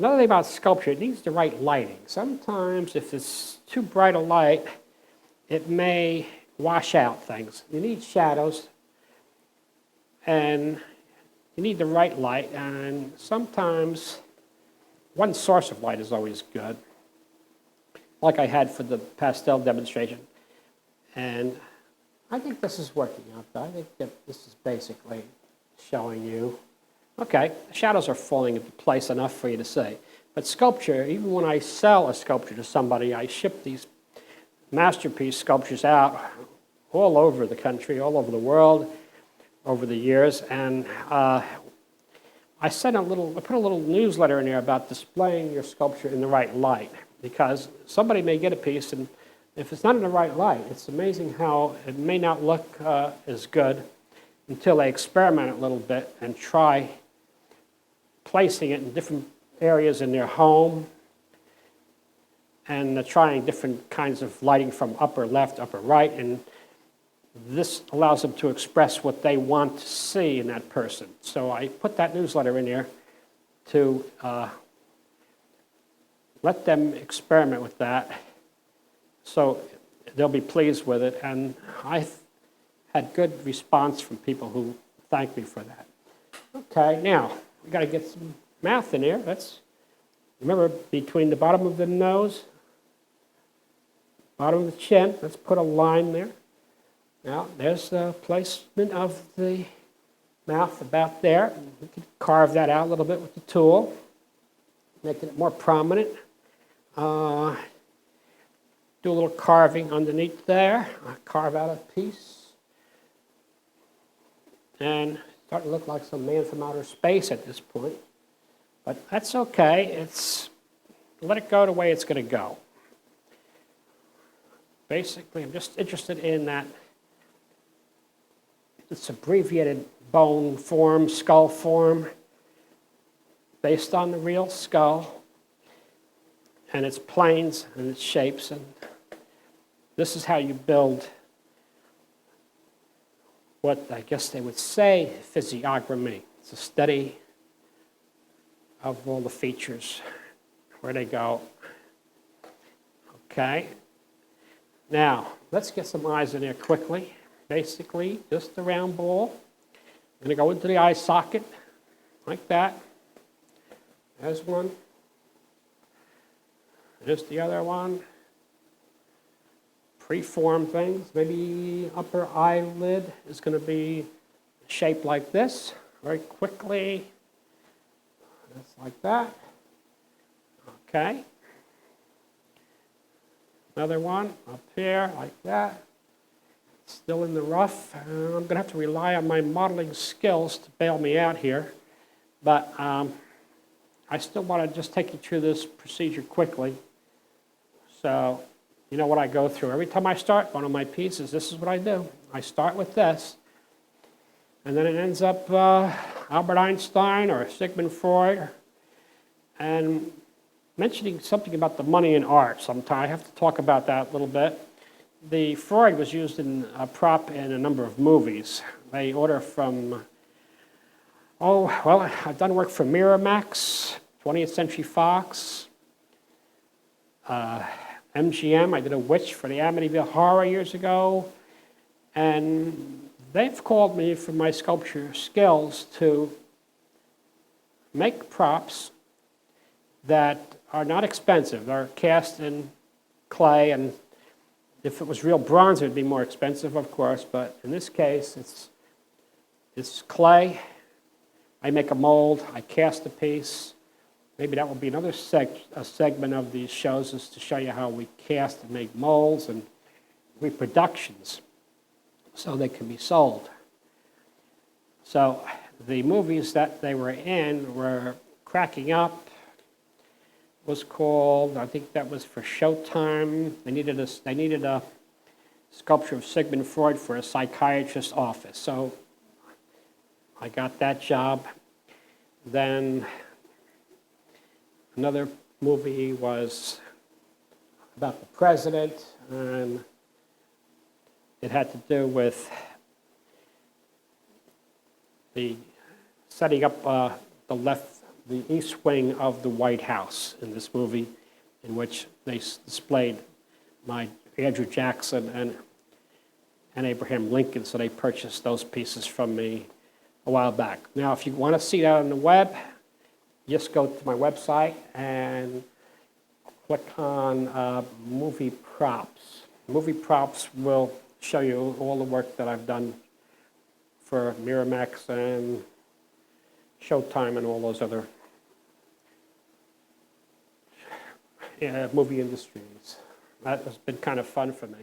Another thing about sculpture, it needs the right lighting. Sometimes if it's too bright a light, it may wash out things. You need shadows, and you need the right light, and sometimes one source of light is always good, like I had for the pastel demonstration. And I think this is working out. I think that this is basically showing you, okay, the shadows are falling into place enough for you to see. But sculpture, even when I sell a sculpture to somebody, I ship these masterpiece sculptures out all over the country, all over the world, over the years, and I put a little newsletter in there about displaying your sculpture in the right light, because somebody may get a piece, and if it's not in the right light, it's amazing how it may not look as good until they experiment a little bit and try placing it in different areas in their home, and trying different kinds of lighting from upper left, upper right, and this allows them to express what they want to see in that person. So I put that newsletter in there to let them experiment with that, so they'll be pleased with it. And I've had good response from people who thank me for that. Okay, now we got to get some mouth in here. Remember, between the bottom of the nose, bottom of the chin, let's put a line there. Now, there's the placement of the mouth about there. We can carve that out a little bit with the tool, making it more prominent. Do a little carving underneath there. Carve out a piece. And starting to look like some man from outer space at this point. But that's okay. Let it go the way it's going to go. Basically, I'm just interested in that. It's abbreviated bone form, skull form, based on the real skull, and its planes and its shapes. And this is how you build what I guess they would say physiognomy. It's a study of all the features, where they go. Okay. Now, let's get some eyes in there quickly. Basically, just a round ball. I'm going to go into the eye socket, like that. There's one. There's the other one. Preformed things. Maybe upper eyelid is going to be shaped like this, very quickly. Just like that. Okay. Another one up here, like that. Still in the rough. I'm going to have to rely on my modeling skills to bail me out here. But I still want to just take you through this procedure quickly. So you know what I go through. Every time I start one of my pieces, this is what I do. I start with this, and then it ends up Albert Einstein or Sigmund Freud. And mentioning something about the money in art sometime, I have to talk about that a little bit. The Freud was used in a prop in a number of movies. They order from, I've done work for Miramax, 20th Century Fox, MGM. I did a witch for the Amityville Horror years ago. And they've called me for my sculpture skills to make props that are not expensive. They're cast in clay, and if it was real bronze, it would be more expensive, of course, but in this case, it's clay. I make a mold, I cast a piece. Maybe that will be another segment of these shows, is to show you how we cast and make molds and reproductions so they can be sold. So the movies that they were in were Cracking Up, was called, I think that was for Showtime. They needed a sculpture of Sigmund Freud for a psychiatrist's office. So I got that job. Then another movie was about the president, and it had to do with the setting up the left the east wing of the White House in this movie, in which they displayed my Andrew Jackson and Abraham Lincoln, so they purchased those pieces from me a while back. Now, if you want to see that on the web, just go to my website and click on Movie Props. Movie Props will show you all the work that I've done for Miramax and Showtime and all those other movie industries. That has been kind of fun for me.